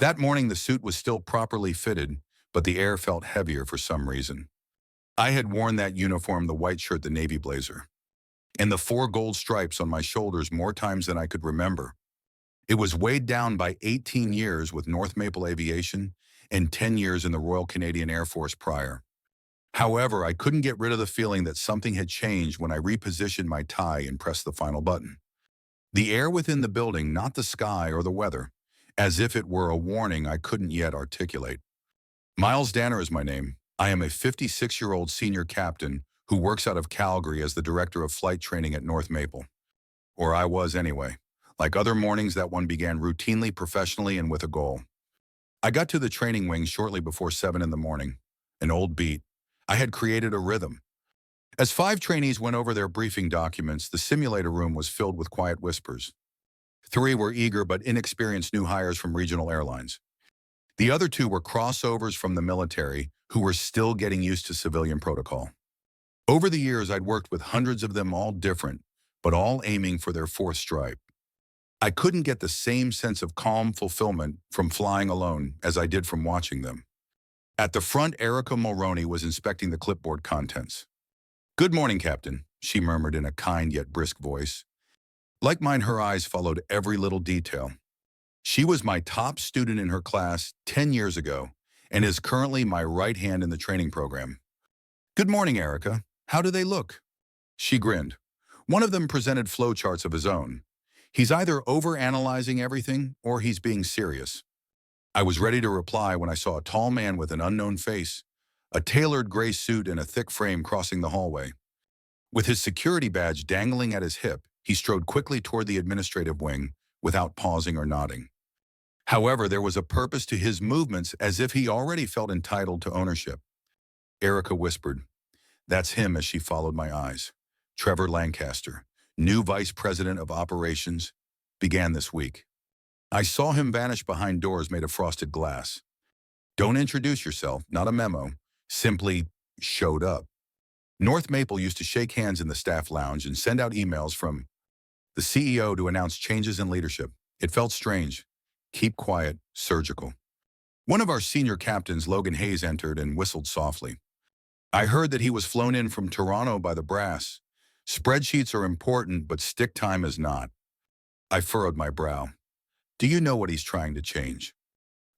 That morning, the suit was still properly fitted, but the air felt heavier for some reason. I had worn that uniform, the white shirt, the navy blazer, and the 4 gold stripes on my shoulders more times than I could remember. It was weighed down by 18 years with North Maple Aviation and 10 years in the Royal Canadian Air Force prior. However, I couldn't get rid of the feeling that something had changed when I repositioned my tie and pressed the final button. The air within the building, not the sky or the weather, as if it were a warning I couldn't yet articulate. Miles Danner is my name. I am a 56-year-old senior captain who works out of Calgary as the director of flight training at North Maple. Or I was anyway. Like other mornings, that one began routinely, professionally, and with a goal. I got to the training wing shortly before 7 in the morning. An old beat. I had created a rhythm. As 5 trainees went over their briefing documents, the simulator room was filled with quiet whispers. 3 were eager but inexperienced new hires from regional airlines. The other 2 were crossovers from the military who were still getting used to civilian protocol. Over the years, I'd worked with hundreds of them, all different, but all aiming for their 4th stripe. I couldn't get the same sense of calm fulfillment from flying alone as I did from watching them. At the front, Erica Mulroney was inspecting the clipboard contents. "Good morning, Captain," she murmured in a kind yet brisk voice. Like mine, her eyes followed every little detail. She was my top student in her class 10 years ago and is currently my right hand in the training program. "Good morning, Erica. How do they look?" She grinned. One of them presented flowcharts of his own. He's either overanalyzing everything or he's being serious. I was ready to reply when I saw a tall man with an unknown face, a tailored gray suit and a thick frame crossing the hallway. With his security badge dangling at his hip, he strode quickly toward the administrative wing without pausing or nodding. However, there was a purpose to his movements, as if he already felt entitled to ownership. Erica whispered, "That's him," as she followed my eyes. "Trevor Lancaster, new vice president of operations, began this week." I saw him vanish behind doors made of frosted glass. Don't introduce yourself, not a memo, simply showed up. North Maple used to shake hands in the staff lounge and send out emails from the CEO to announce changes in leadership. It felt strange. Keep quiet, surgical. One of our senior captains, Logan Hayes, entered and whistled softly. I heard that he was flown in from Toronto by the brass. Spreadsheets are important, but stick time is not. I furrowed my brow. Do you know what he's trying to change?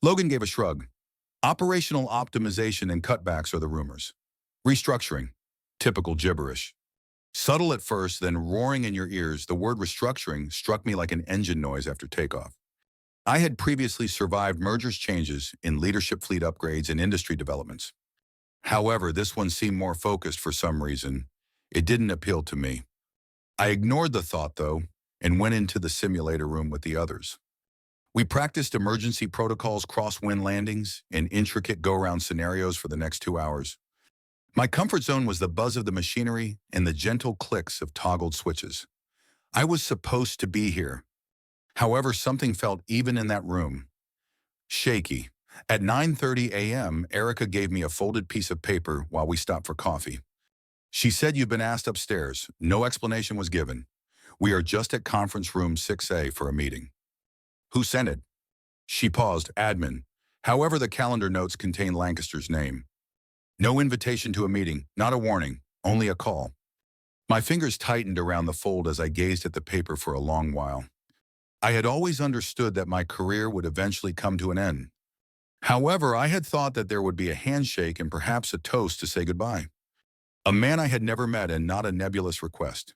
Logan gave a shrug. Operational optimization and cutbacks are the rumors. Restructuring. Typical gibberish. Subtle at first, then roaring in your ears, the word restructuring struck me like an engine noise after takeoff. I had previously survived mergers, changes in leadership, fleet upgrades, and industry developments. However, this one seemed more focused for some reason. It didn't appeal to me. I ignored the thought, though, and went into the simulator room with the others. We practiced emergency protocols, crosswind landings, and intricate go-around scenarios for the next 2 hours. My comfort zone was the buzz of the machinery and the gentle clicks of toggled switches. I was supposed to be here. However, something felt even in that room. Shaky. At 9:30 a.m., Erica gave me a folded piece of paper while we stopped for coffee. She said, "You've been asked upstairs." No explanation was given. "We are just at conference room 6A for a meeting." "Who sent it?" She paused. "Admin." However, the calendar notes contained Lancaster's name. No invitation to a meeting, not a warning, only a call. My fingers tightened around the fold as I gazed at the paper for a long while. I had always understood that my career would eventually come to an end. However, I had thought that there would be a handshake and perhaps a toast to say goodbye. A man I had never met and not a nebulous request.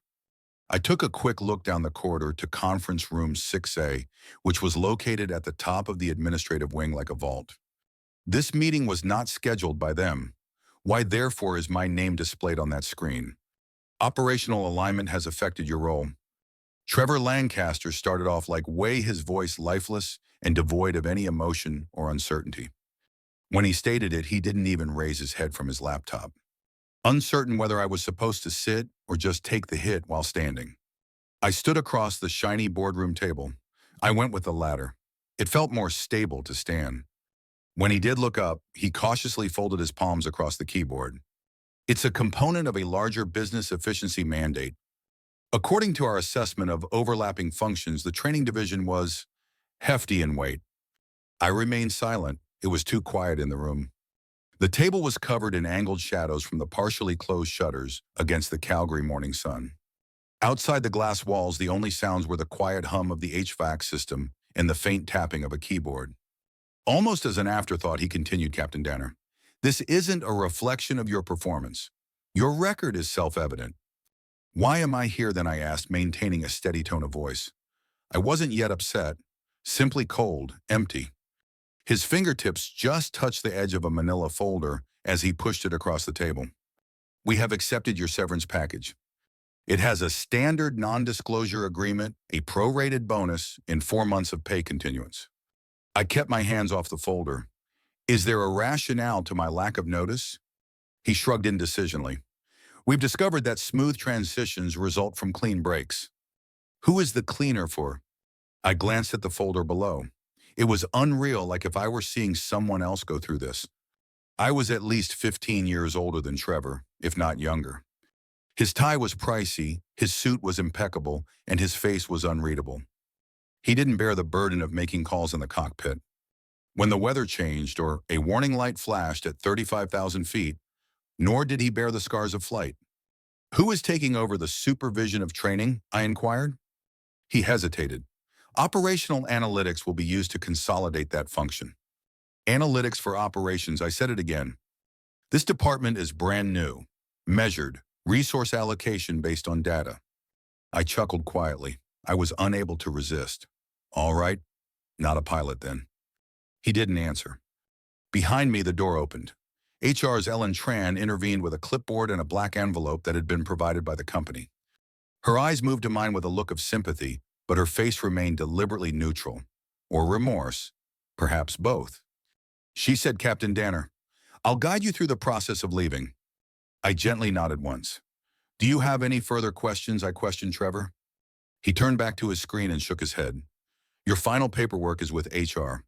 I took a quick look down the corridor to conference room 6A, which was located at the top of the administrative wing like a vault. This meeting was not scheduled by them. Why, therefore, is my name displayed on that screen? Operational alignment has affected your role. Trevor Lancaster started off like way, his voice lifeless and devoid of any emotion or uncertainty. When he stated it, he didn't even raise his head from his laptop. Uncertain whether I was supposed to sit or just take the hit while standing. I stood across the shiny boardroom table. I went with the latter. It felt more stable to stand. When he did look up, he cautiously folded his palms across the keyboard. It's a component of a larger business efficiency mandate. According to our assessment of overlapping functions, the training division was hefty in weight. I remained silent. It was too quiet in the room. The table was covered in angled shadows from the partially closed shutters against the Calgary morning sun. Outside the glass walls, the only sounds were the quiet hum of the HVAC system and the faint tapping of a keyboard. Almost as an afterthought, he continued, Captain Danner, this isn't a reflection of your performance. Your record is self-evident. Why am I here then, I asked, maintaining a steady tone of voice. I wasn't yet upset, simply cold, empty. His fingertips just touched the edge of a manila folder as he pushed it across the table. We have accepted your severance package. It has a standard non-disclosure agreement, a prorated bonus, and 4 months of pay continuance. I kept my hands off the folder. Is there a rationale to my lack of notice? He shrugged indecisionally. We've discovered that smooth transitions result from clean breaks. Who is the cleaner for? I glanced at the folder below. It was unreal, like if I were seeing someone else go through this. I was at least 15 years older than Trevor, if not younger. His tie was pricey, his suit was impeccable, and his face was unreadable. He didn't bear the burden of making calls in the cockpit. When the weather changed or a warning light flashed at 35,000 feet, nor did he bear the scars of flight. Who is taking over the supervision of training? I inquired. He hesitated. Operational analytics will be used to consolidate that function. Analytics for operations, I said it again. This department is brand new, measured, resource allocation based on data. I chuckled quietly. I was unable to resist. All right, not a pilot then. He didn't answer. Behind me, the door opened. HR's Ellen Tran intervened with a clipboard and a black envelope that had been provided by the company. Her eyes moved to mine with a look of sympathy, but her face remained deliberately neutral. Or remorse, perhaps both. She said, Captain Danner, I'll guide you through the process of leaving. I gently nodded once. Do you have any further questions? I questioned Trevor. He turned back to his screen and shook his head. Your final paperwork is with HR.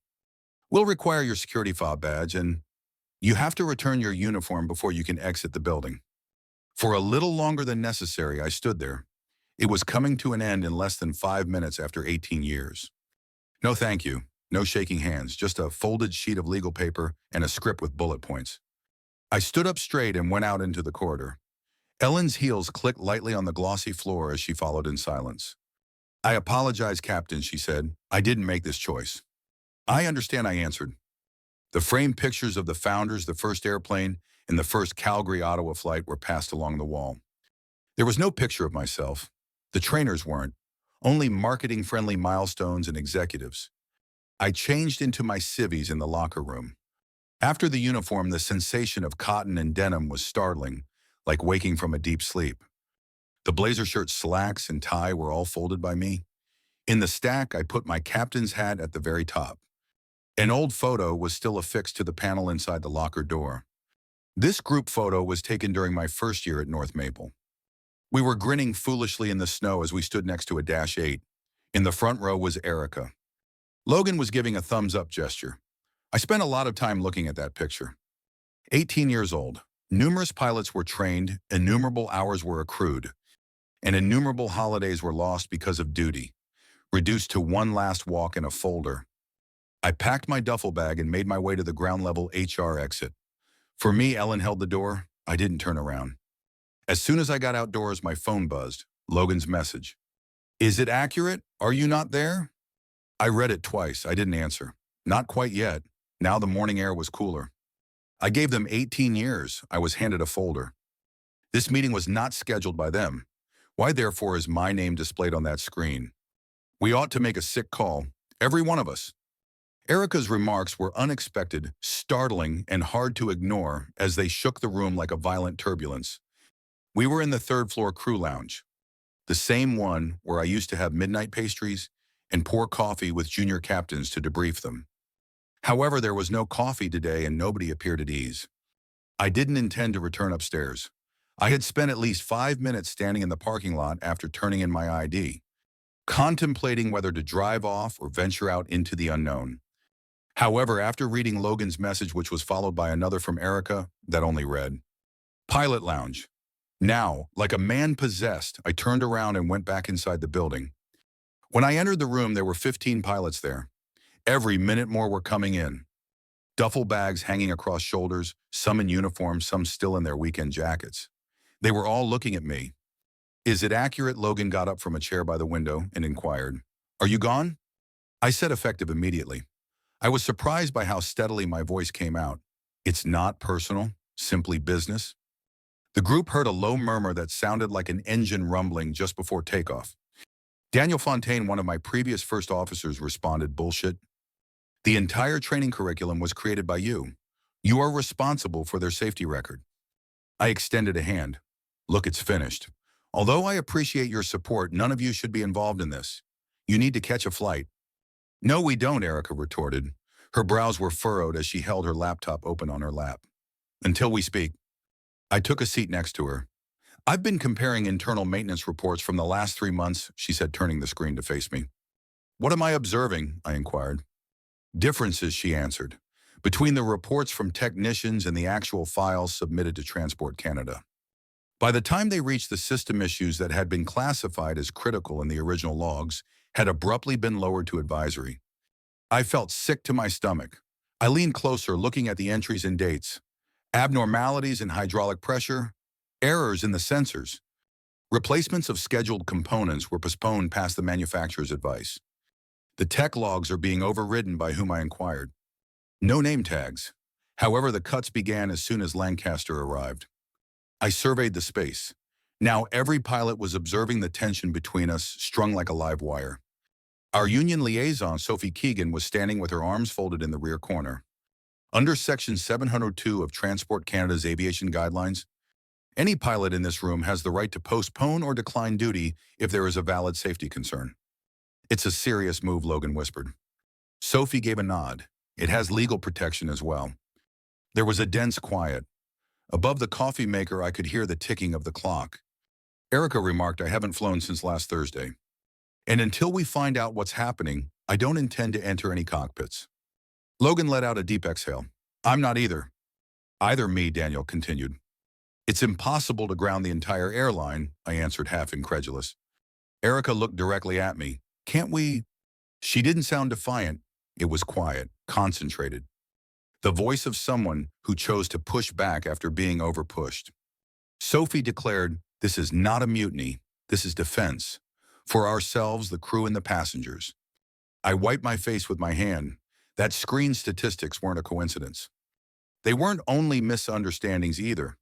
We'll require your security fob badge, and you have to return your uniform before you can exit the building. For a little longer than necessary, I stood there. It was coming to an end in less than 5 minutes after 18 years. No thank you, no shaking hands, just a folded sheet of legal paper and a script with bullet points. I stood up straight and went out into the corridor. Ellen's heels clicked lightly on the glossy floor as she followed in silence. I apologize, Captain, she said. I didn't make this choice. I understand, I answered. The framed pictures of the founders, the first airplane, and the first Calgary-Ottawa flight were passed along the wall. There was no picture of myself. The trainers weren't. Only marketing-friendly milestones and executives. I changed into my civvies in the locker room. After the uniform, the sensation of cotton and denim was startling, like waking from a deep sleep. The blazer shirt slacks and tie were all folded by me. In the stack, I put my captain's hat at the very top. An old photo was still affixed to the panel inside the locker door. This group photo was taken during my first year at North Maple. We were grinning foolishly in the snow as we stood next to a Dash 8. In the front row was Erica. Logan was giving a thumbs-up gesture. I spent a lot of time looking at that picture. 18 years old, numerous pilots were trained, innumerable hours were accrued, and innumerable holidays were lost because of duty, reduced to one last walk in a folder. I packed my duffel bag and made my way to the ground-level HR exit. For me, Ellen held the door. I didn't turn around. As soon as I got outdoors, my phone buzzed. Logan's message. Is it accurate? Are you not there? I read it twice. I didn't answer. Not quite yet. Now the morning air was cooler. I gave them 18 years. I was handed a folder. This meeting was not scheduled by them. Why, therefore, is my name displayed on that screen? We ought to make a sick call. Every one of us. Erica's remarks were unexpected, startling, and hard to ignore as they shook the room like a violent turbulence. We were in the third-floor crew lounge, the same one where I used to have midnight pastries and pour coffee with junior captains to debrief them. However, there was no coffee today and nobody appeared at ease. I didn't intend to return upstairs. I had spent at least 5 minutes standing in the parking lot after turning in my ID, contemplating whether to drive off or venture out into the unknown. However, after reading Logan's message, which was followed by another from Erica, that only read, Pilot Lounge. Now, like a man possessed, I turned around and went back inside the building. When I entered the room, there were 15 pilots there. Every minute more were coming in. Duffel bags hanging across shoulders, some in uniform, some still in their weekend jackets. They were all looking at me. Is it accurate? Logan got up from a chair by the window and inquired. Are you gone? I said effective immediately. I was surprised by how steadily my voice came out. It's not personal, simply business. The group heard a low murmur that sounded like an engine rumbling just before takeoff. Daniel Fontaine, one of my previous first officers, responded, bullshit. The entire training curriculum was created by you. You are responsible for their safety record. I extended a hand. Look, it's finished. Although I appreciate your support, none of you should be involved in this. You need to catch a flight. No, we don't, Erica retorted. Her brows were furrowed as she held her laptop open on her lap. Until we speak. I took a seat next to her. I've been comparing internal maintenance reports from the last 3 months, she said, turning the screen to face me. What am I observing? I inquired. Differences, she answered, between the reports from technicians and the actual files submitted to Transport Canada. By the time they reached the system issues that had been classified as critical in the original logs, had abruptly been lowered to advisory. I felt sick to my stomach. I leaned closer, looking at the entries and dates. Abnormalities in hydraulic pressure, errors in the sensors. Replacements of scheduled components were postponed past the manufacturer's advice. The tech logs are being overridden by whom I inquired. No name tags. However, the cuts began as soon as Lancaster arrived. I surveyed the space. Now every pilot was observing the tension between us, strung like a live wire. Our union liaison, Sophie Keegan, was standing with her arms folded in the rear corner. Under Section 702 of Transport Canada's aviation guidelines, any pilot in this room has the right to postpone or decline duty if there is a valid safety concern. It's a serious move, Logan whispered. Sophie gave a nod. It has legal protection as well. There was a dense quiet. Above the coffee maker, I could hear the ticking of the clock. Erica remarked, I haven't flown since last Thursday. And until we find out what's happening, I don't intend to enter any cockpits. Logan let out a deep exhale. I'm not either. Either me, Daniel continued. It's impossible to ground the entire airline, I answered, half incredulous. Erica looked directly at me. Can't we? She didn't sound defiant. It was quiet, concentrated. The voice of someone who chose to push back after being overpushed. Sophie declared, this is not a mutiny. This is defense. For ourselves, the crew, and the passengers. I wiped my face with my hand. That screen statistics weren't a coincidence. They weren't only misunderstandings either.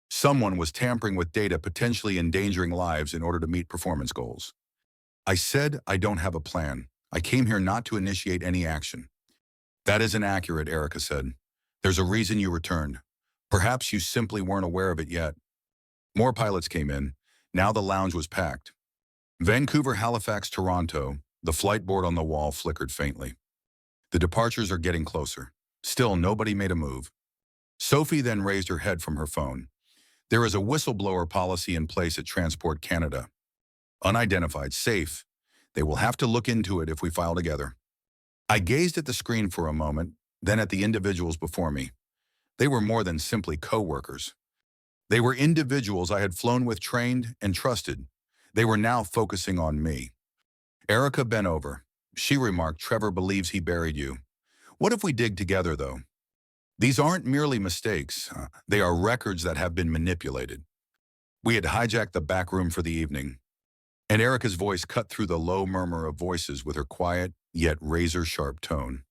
Someone was tampering with data, potentially endangering lives in order to meet performance goals. I said, I don't have a plan. I came here not to initiate any action. That isn't accurate, Erica said. There's a reason you returned. Perhaps you simply weren't aware of it yet. More pilots came in. Now the lounge was packed. Vancouver, Halifax, Toronto. The flight board on the wall flickered faintly. The departures are getting closer. Still, nobody made a move. Sophie then raised her head from her phone. There is a whistleblower policy in place at Transport Canada. Unidentified, safe. They will have to look into it if we file together. I gazed at the screen for a moment, then at the individuals before me. They were more than simply co-workers. They were individuals I had flown with, trained, and trusted. They were now focusing on me. Erica bent over. She remarked, Trevor believes he buried you. What if we dig together, though? These aren't merely mistakes. They are records that have been manipulated. We had hijacked the back room for the evening. And Erica's voice cut through the low murmur of voices with her quiet, yet razor-sharp tone.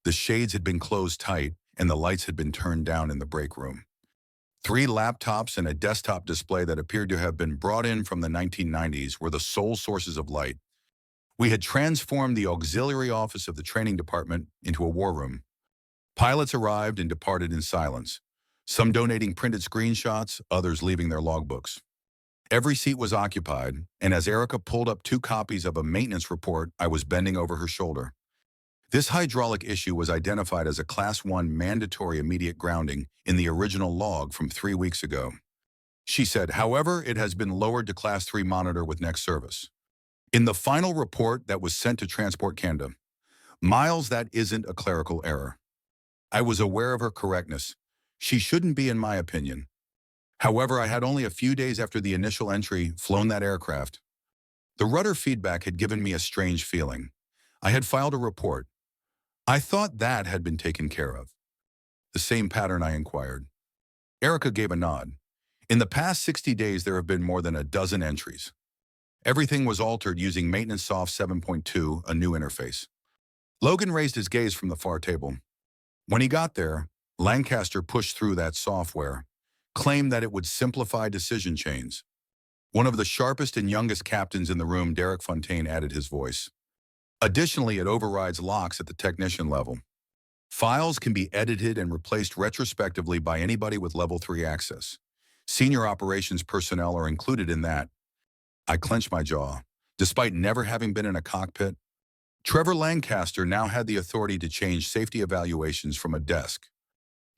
The shades had been closed tight, and the lights had been turned down in the break room. 3 laptops and a desktop display that appeared to have been brought in from the 1990s were the sole sources of light. We had transformed the auxiliary office of the training department into a war room. Pilots arrived and departed in silence, some donating printed screenshots, others leaving their logbooks. Every seat was occupied, and as Erica pulled up 2 copies of a maintenance report, I was bending over her shoulder. This hydraulic issue was identified as a Class 1 mandatory immediate grounding in the original log from 3 weeks ago. She said, however, it has been lowered to Class 3 monitor with next service. In the final report that was sent to Transport Canada, Miles, that isn't a clerical error. I was aware of her correctness. She shouldn't be, in my opinion. However, I had only a few days after the initial entry flown that aircraft. The rudder feedback had given me a strange feeling. I had filed a report. I thought that had been taken care of. The same pattern, I inquired. Erica gave a nod. In the past 60 days, there have been more than a dozen entries. Everything was altered using Maintenance Soft 7.2, a new interface. Logan raised his gaze from the far table. When he got there, Lancaster pushed through that software, claimed that it would simplify decision chains. One of the sharpest and youngest captains in the room, Derek Fontaine, added his voice. Additionally, it overrides locks at the technician level. Files can be edited and replaced retrospectively by anybody with Level 3 access. Senior operations personnel are included in that. I clenched my jaw. Despite never having been in a cockpit, Trevor Lancaster now had the authority to change safety evaluations from a desk.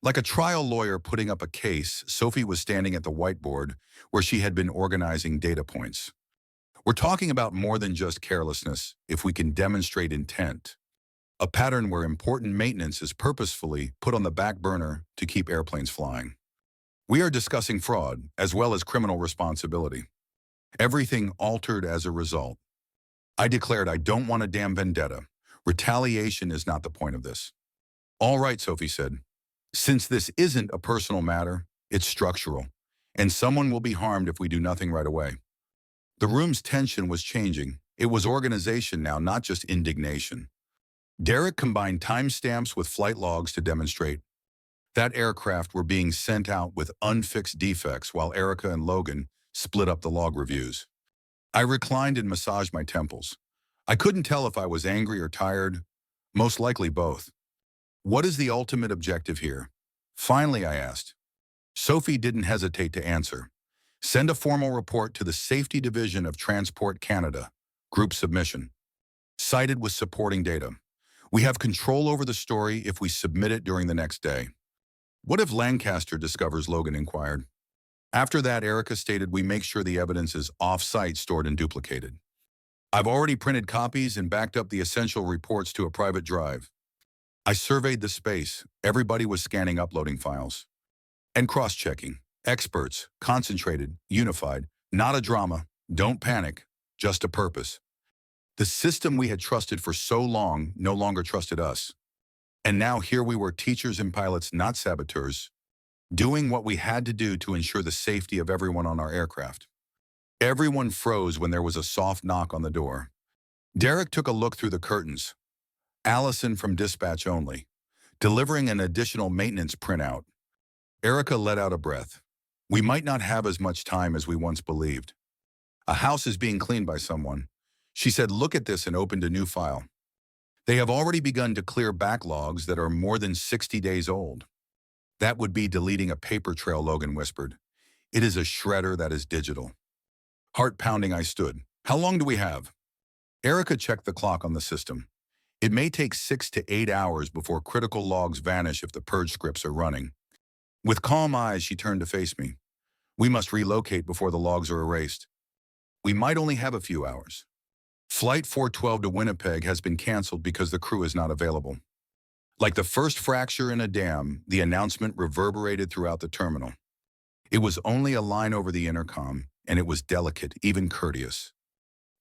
Like a trial lawyer putting up a case, Sophie was standing at the whiteboard where she had been organizing data points. We're talking about more than just carelessness if we can demonstrate intent. A pattern where important maintenance is purposefully put on the back burner to keep airplanes flying. We are discussing fraud as well as criminal responsibility. Everything altered as a result. I declared I don't want a damn vendetta. Retaliation is not the point of this. All right, Sophie said. Since this isn't a personal matter, it's structural, and someone will be harmed if we do nothing right away. The room's tension was changing. It was organization now, not just indignation. Derek combined timestamps with flight logs to demonstrate that aircraft were being sent out with unfixed defects while Erica and Logan split up the log reviews. I reclined and massaged my temples. I couldn't tell if I was angry or tired, most likely both. What is the ultimate objective here? Finally, I asked. Sophie didn't hesitate to answer. Send a formal report to the Safety Division of Transport Canada, group submission. Cited with supporting data. We have control over the story if we submit it during the next day. What if Lancaster discovers? Logan inquired. After that, Erica stated we make sure the evidence is off-site, stored and duplicated. I've already printed copies and backed up the essential reports to a private drive. I surveyed the space. Everybody was scanning, uploading files. And cross-checking. Experts, concentrated, unified, not a drama, don't panic, just a purpose. The system we had trusted for so long no longer trusted us. And now here we were, teachers and pilots, not saboteurs, doing what we had to do to ensure the safety of everyone on our aircraft. Everyone froze when there was a soft knock on the door. Derek took a look through the curtains. Allison from dispatch only, delivering an additional maintenance printout. Erica let out a breath. We might not have as much time as we once believed. A house is being cleaned by someone. She said, look at this, and opened a new file. They have already begun to clear backlogs that are more than 60 days old. That would be deleting a paper trail, Logan whispered. It is a shredder that is digital. Heart pounding, I stood. How long do we have? Erica checked the clock on the system. It may take 6 to 8 hours before critical logs vanish if the purge scripts are running. With calm eyes, she turned to face me. We must relocate before the logs are erased. We might only have a few hours. Flight 412 to Winnipeg has been canceled because the crew is not available. Like the first fracture in a dam, the announcement reverberated throughout the terminal. It was only a line over the intercom, and it was delicate, even courteous.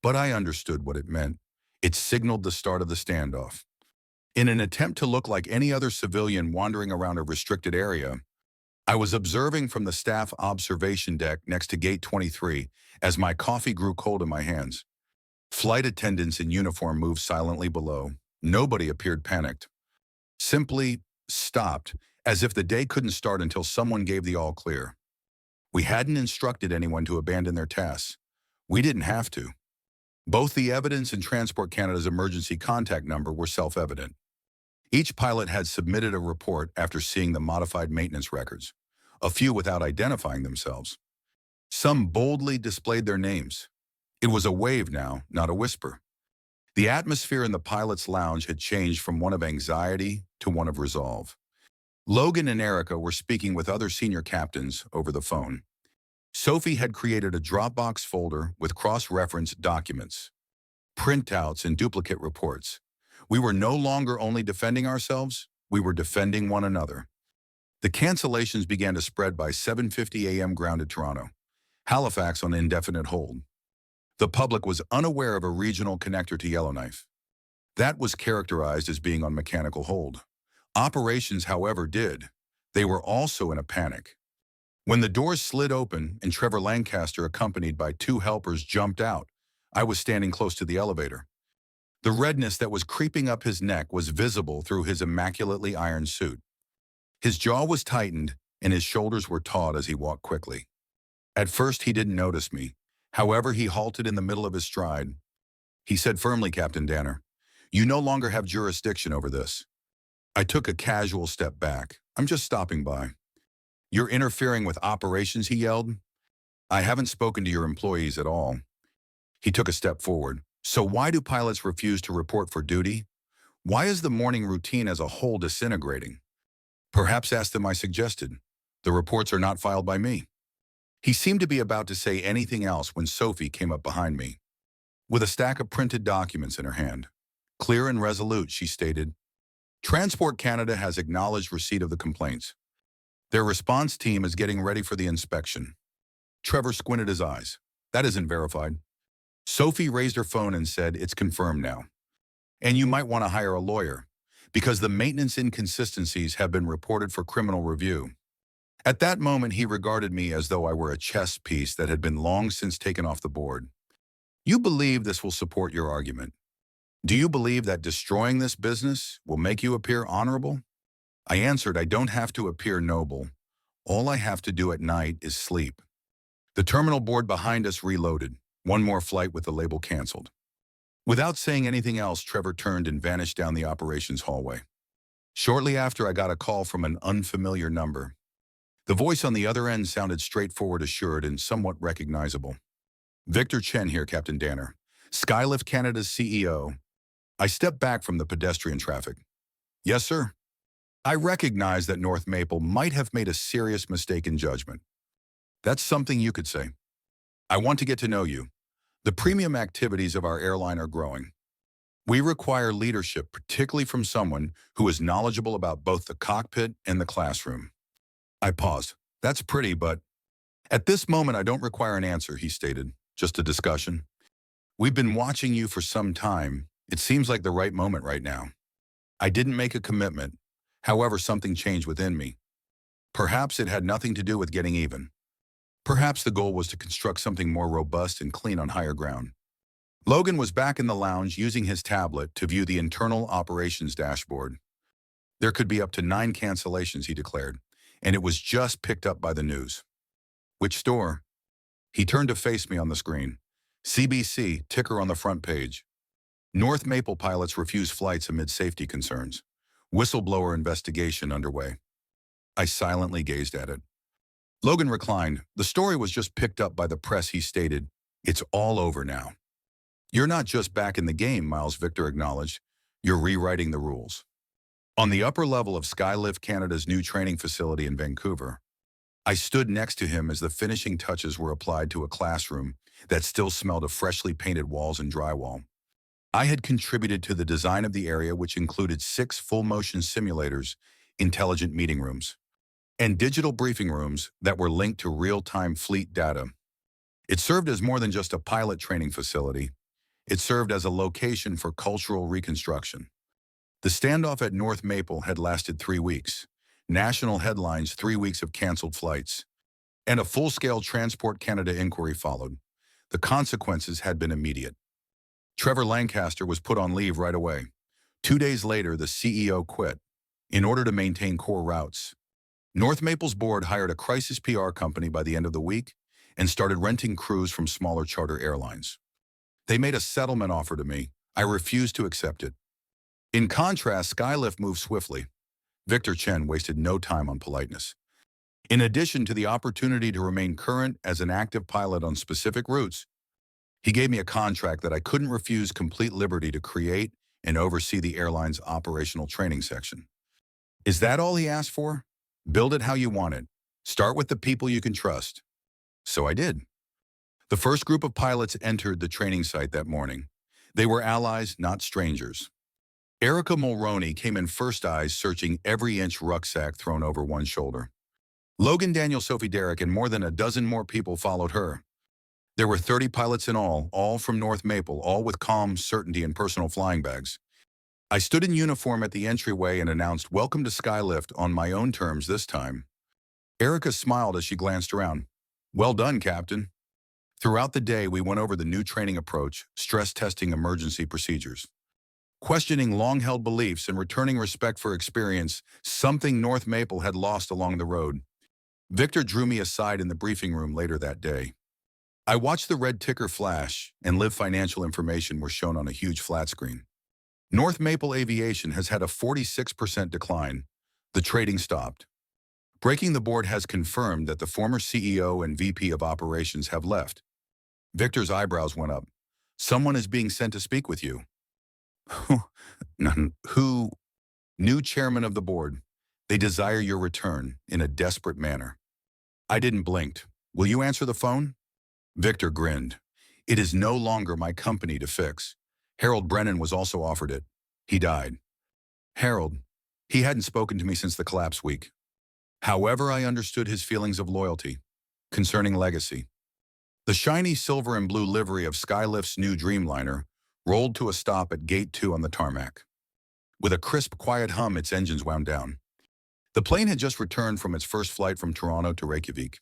But I understood what it meant. It signaled the start of the standoff. In an attempt to look like any other civilian wandering around a restricted area, I was observing from the staff observation deck next to Gate 23 as my coffee grew cold in my hands. Flight attendants in uniform moved silently below. Nobody appeared panicked. Simply stopped, as if the day couldn't start until someone gave the all clear. We hadn't instructed anyone to abandon their tasks. We didn't have to. Both the evidence and Transport Canada's emergency contact number were self-evident. Each pilot had submitted a report after seeing the modified maintenance records, a few without identifying themselves. Some boldly displayed their names. It was a wave now, not a whisper. The atmosphere in the pilot's lounge had changed from one of anxiety to one of resolve. Logan and Erica were speaking with other senior captains over the phone. Sophie had created a Dropbox folder with cross-referenced documents, printouts, and duplicate reports. We were no longer only defending ourselves, we were defending one another. The cancellations began to spread by 7:50 a.m. grounded Toronto. Halifax on indefinite hold. The public was unaware of a regional connector to Yellowknife. That was characterized as being on mechanical hold. Operations, however, did. They were also in a panic. When the doors slid open and Trevor Lancaster, accompanied by two helpers, jumped out, I was standing close to the elevator. The redness that was creeping up his neck was visible through his immaculately ironed suit. His jaw was tightened and his shoulders were taut as he walked quickly. At first, he didn't notice me. However, he halted in the middle of his stride. He said firmly, "Captain Danner, you no longer have jurisdiction over this." I took a casual step back. "I'm just stopping by." "You're interfering with operations," he yelled. "I haven't spoken to your employees at all." He took a step forward. "So why do pilots refuse to report for duty? Why is the morning routine as a whole disintegrating?" "Perhaps ask them," I suggested. "The reports are not filed by me." He seemed to be about to say anything else when Sophie came up behind me, with a stack of printed documents in her hand. Clear and resolute, she stated, "Transport Canada has acknowledged receipt of the complaints. Their response team is getting ready for the inspection." Trevor squinted his eyes. "That isn't verified." Sophie raised her phone and said, "It's confirmed now. And you might want to hire a lawyer, because the maintenance inconsistencies have been reported for criminal review." At that moment, he regarded me as though I were a chess piece that had been long since taken off the board. "You believe this will support your argument? Do you believe that destroying this business will make you appear honorable?" I answered, "I don't have to appear noble. All I have to do at night is sleep." The terminal board behind us reloaded. One more flight with the label canceled. Without saying anything else, Trevor turned and vanished down the operations hallway. Shortly after, I got a call from an unfamiliar number. The voice on the other end sounded straightforward, assured, and somewhat recognizable. "Victor Chen here, Captain Danner, Skylift Canada's CEO." I stepped back from the pedestrian traffic. "Yes, sir." I recognized that North Maple might have made a serious mistake in judgment. "That's something you could say. I want to get to know you. The premium activities of our airline are growing. We require leadership, particularly from someone who is knowledgeable about both the cockpit and the classroom." I paused. "That's pretty, but..." "At this moment, I don't require an answer," he stated. "Just a discussion. We've been watching you for some time. It seems like the right moment right now." I didn't make a commitment. However, something changed within me. Perhaps it had nothing to do with getting even. Perhaps the goal was to construct something more robust and clean on higher ground. Logan was back in the lounge using his tablet to view the internal operations dashboard. "There could be up to 9 cancellations," he declared, "and it was just picked up by the news." "Which store?" He turned to face me on the screen. "CBC, ticker on the front page. North Maple pilots refuse flights amid safety concerns. Whistleblower investigation underway." I silently gazed at it. Logan reclined. "The story was just picked up by the press," he stated. "It's all over now." "You're not just back in the game, Miles," Victor acknowledged. "You're rewriting the rules." On the upper level of Skylift Canada's new training facility in Vancouver, I stood next to him as the finishing touches were applied to a classroom that still smelled of freshly painted walls and drywall. I had contributed to the design of the area, which included 6 full-motion simulators, intelligent meeting rooms, and digital briefing rooms that were linked to real-time fleet data. It served as more than just a pilot training facility. It served as a location for cultural reconstruction. The standoff at North Maple had lasted 3 weeks. National headlines, 3 weeks of canceled flights, and a full-scale Transport Canada inquiry followed. The consequences had been immediate. Trevor Lancaster was put on leave right away. 2 days later, the CEO quit in order to maintain core routes. North Maple's board hired a crisis PR company by the end of the week and started renting crews from smaller charter airlines. They made a settlement offer to me. I refused to accept it. In contrast, Skylift moved swiftly. Victor Chen wasted no time on politeness. In addition to the opportunity to remain current as an active pilot on specific routes, he gave me a contract that I couldn't refuse, complete liberty to create and oversee the airline's operational training section. Is that all he asked for? Build it how you want it. Start with the people you can trust. So I did. The first group of pilots entered the training site that morning. They were allies, not strangers. Erica Mulroney came in first, eyes searching every inch rucksack thrown over one shoulder. Logan, Daniel, Sophie, Derek, and more than a dozen more people followed her. There were 30 pilots in all from North Maple, all with calm certainty and personal flying bags. I stood in uniform at the entryway and announced, "Welcome to Skylift," on my own terms this time. Erica smiled as she glanced around. "Well done, Captain." Throughout the day, we went over the new training approach, stress testing emergency procedures, questioning long-held beliefs and returning respect for experience, something North Maple had lost along the road. Victor drew me aside in the briefing room later that day. I watched the red ticker flash, and live financial information were shown on a huge flat screen. North Maple Aviation has had a 46% decline. The trading stopped. Breaking the Board has confirmed that the former CEO and VP of operations have left. Victor's eyebrows went up. "Someone is being sent to speak with you." Who? New chairman of the board. They desire your return in a desperate manner. I didn't blink. "Will you answer the phone?" Victor grinned. "It is no longer my company to fix. Harold Brennan was also offered it. He died." Harold. He hadn't spoken to me since the collapse week. However, I understood his feelings of loyalty. Concerning legacy. The shiny silver and blue livery of Skylift's new Dreamliner rolled to a stop at Gate 2 on the tarmac. With a crisp, quiet hum, its engines wound down. The plane had just returned from its first flight from Toronto to Reykjavik.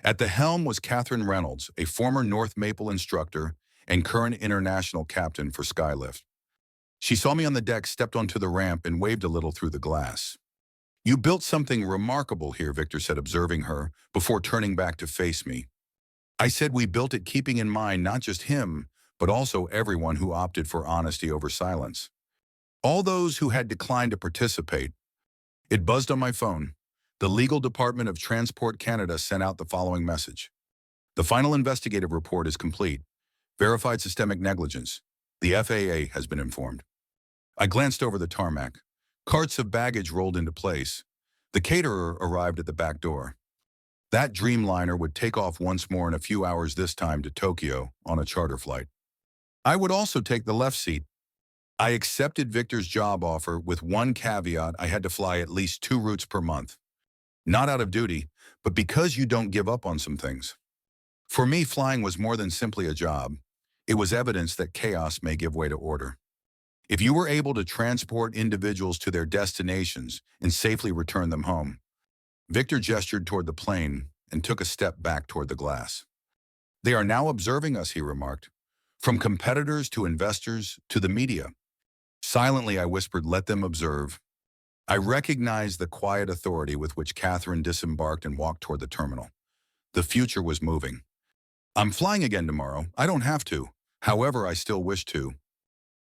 At the helm was Catherine Reynolds, a former North Maple instructor and current international captain for Skylift. She saw me on the deck, stepped onto the ramp, and waved a little through the glass. "You built something remarkable here," Victor said, observing her, before turning back to face me. I said we built it keeping in mind not just him, but also everyone who opted for honesty over silence. All those who had declined to participate. It buzzed on my phone. The Legal Department of Transport Canada sent out the following message. "The final investigative report is complete. Verified systemic negligence. The FAA has been informed." I glanced over the tarmac. Carts of baggage rolled into place. The caterer arrived at the back door. That Dreamliner would take off once more in a few hours, this time to Tokyo on a charter flight. I would also take the left seat. I accepted Victor's job offer with one caveat: I had to fly at least 2 routes per month. Not out of duty, but because you don't give up on some things. For me, flying was more than simply a job. It was evidence that chaos may give way to order. If you were able to transport individuals to their destinations and safely return them home. Victor gestured toward the plane and took a step back toward the glass. "They are now observing us," he remarked. "From competitors to investors to the media." Silently, I whispered, "Let them observe." I recognized the quiet authority with which Catherine disembarked and walked toward the terminal. The future was moving. "I'm flying again tomorrow. I don't have to. However, I still wish to."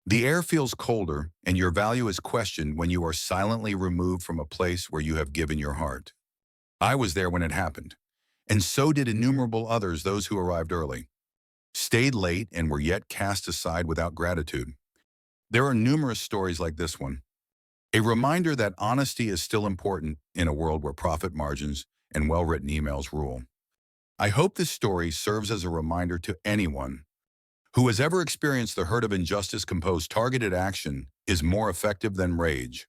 The air feels colder, and your value is questioned when you are silently removed from a place where you have given your heart. I was there when it happened, and so did innumerable others, those who arrived early, stayed late, and were yet cast aside without gratitude. There are numerous stories like this one. A reminder that honesty is still important in a world where profit margins and well-written emails rule. I hope this story serves as a reminder to anyone who has ever experienced the hurt of injustice. Composed, targeted action is more effective than rage.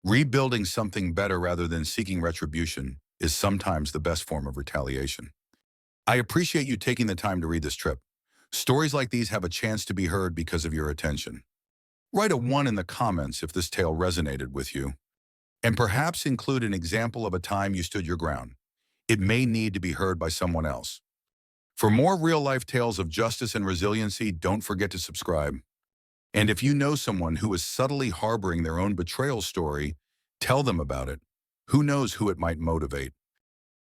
Rebuilding something better rather than seeking retribution is sometimes the best form of retaliation. I appreciate you taking the time to read this trip. Stories like these have a chance to be heard because of your attention. Write a 1 in the comments if this tale resonated with you, and perhaps include an example of a time you stood your ground. It may need to be heard by someone else. For more real-life tales of justice and resiliency, don't forget to subscribe. And if you know someone who is subtly harboring their own betrayal story, tell them about it. Who knows who it might motivate?